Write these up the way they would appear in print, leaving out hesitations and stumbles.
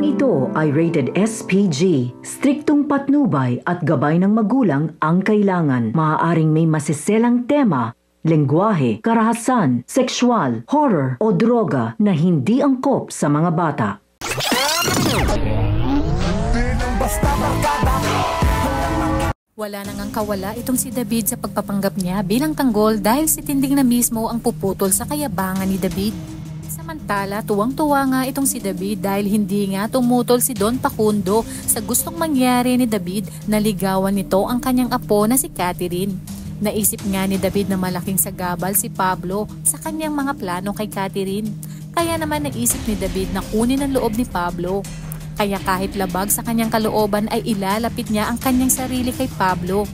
Programang ito ay rated SPG. Striktong patnubay at gabay ng magulang ang kailangan. Maaaring may masiselang tema, lengguwahe, karahasan, sexual, horror o droga na hindi angkop sa mga bata. Wala nang kawala itong si David sa pagpapanggap niya bilang tanggol dahil si Tinding na mismo ang puputol sa kayabangan ni David. Samantala, tuwang-tuwa nga itong si David dahil hindi nga tumutol si Don Facundo sa gustong mangyari ni David na ligawan nito ang kanyang apo na si Catherine. Naisip nga ni David na malaking sagabal si Pablo sa kanyang mga plano kay Catherine. Kaya naman naisip ni David na kunin ang loob ni Pablo. Kaya kahit labag sa kanyang kalooban ay ilalapit niya ang kanyang sarili kay Pablo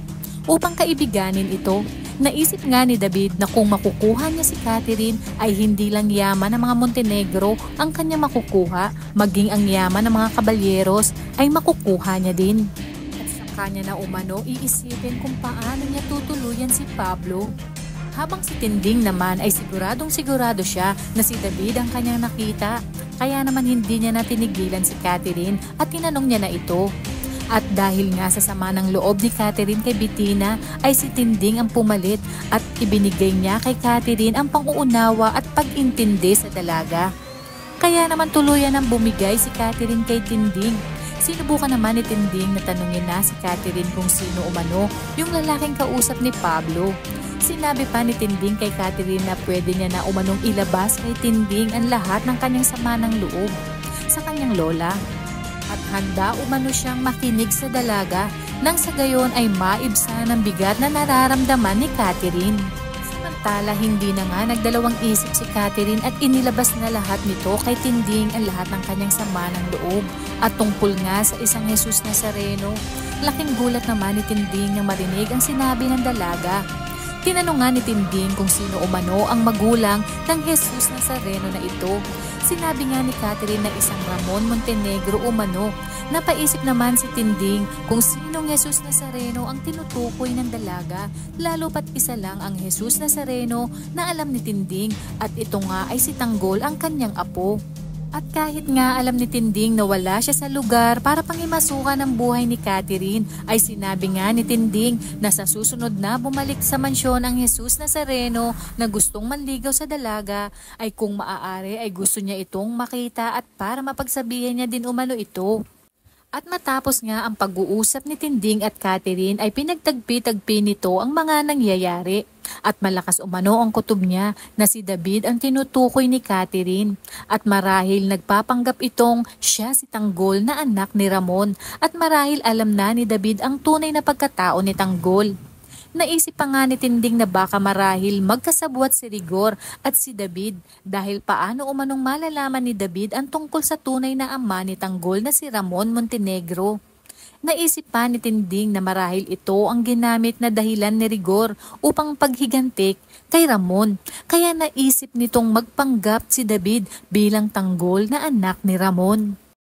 upang kaibiganin ito. Naisip nga ni David na kung makukuha niya si Catherine ay hindi lang yaman ng mga Montenegro ang kanya makukuha, maging ang yaman ng mga kabalyeros ay makukuha niya din. At sa kanya na umano iisipin kung paano niya tutuluyan si Pablo. Habang si Tinding naman ay siguradong sigurado siya na si David ang kanyang nakita. Kaya naman hindi niya na tinigilan si Catherine at tinanong niya na ito. At dahil nga sa sama ng loob ni Catherine kay Bettina ay si Tinding ang pumalit at ibinigay niya kay Catherine ang panguunawa at pag-intindi sa dalaga. Kaya naman tuluyan ang bumigay si Catherine kay Tinding. Sinubukan naman ni Tinding na tanungin na si Catherine kung sino umano yung lalaking kausap ni Pablo. Sinabi pa ni Tinding kay Catherine na pwede niya na umanong ilabas kay Tinding ang lahat ng kanyang sama ng loob sa kanyang lola. At handa umano siyang makinig sa dalaga nang sa gayon ay maibsan ang bigat na nararamdaman ni Catherine. Samantala hindi na nga nagdalawang isip si Catherine at inilabas na lahat nito kay Tinding ang lahat ng kanyang sama ng loob. At tungkol nga sa isang Jesus Nazareno, laking gulat naman ni Tinding nang marinig ang sinabi ng dalaga. Tinanong nga ni Tinding kung sino umano ang magulang ng Jesus Nazareno na ito. Sinabi nga ni Catherine na isang Ramon Montenegro umano. Napaisip naman si Tinding kung sinong Jesus Nazareno ang tinutukoy ng dalaga, lalo pat isa lang ang Jesus Nazareno na alam ni Tinding at ito nga ay si Tanggol ang kanyang apo. At kahit nga alam ni Tinding na wala siya sa lugar para pangimasukan ang buhay ni Catherine, ay sinabi nga ni Tinding na sa susunod na bumalik sa mansyon ang Jesus Nazareno na gustong manligaw sa dalaga, ay kung maaari ay gusto niya itong makita at para mapagsabihan niya din umano ito. At matapos nga ang pag-uusap ni Tinding at Catherine ay pinagtagpi-tagpi nito ang mga nangyayari. At malakas umano ang kutob niya na si David ang tinutukoy ni Catherine. At marahil nagpapanggap itong siya si Tanggol na anak ni Ramon. At marahil alam na ni David ang tunay na pagkatao ni Tanggol. Naisip pa nga ni Tinding na baka marahil magkasabwat si Rigor at si David dahil paano umanong malalaman ni David ang tungkol sa tunay na ama ni Tanggol na si Ramon Montenegro. Naisip pa ni Tinding na marahil ito ang ginamit na dahilan ni Rigor upang paghigantik kay Ramon. Kaya naisip nitong magpanggap si David bilang Tanggol na anak ni Ramon.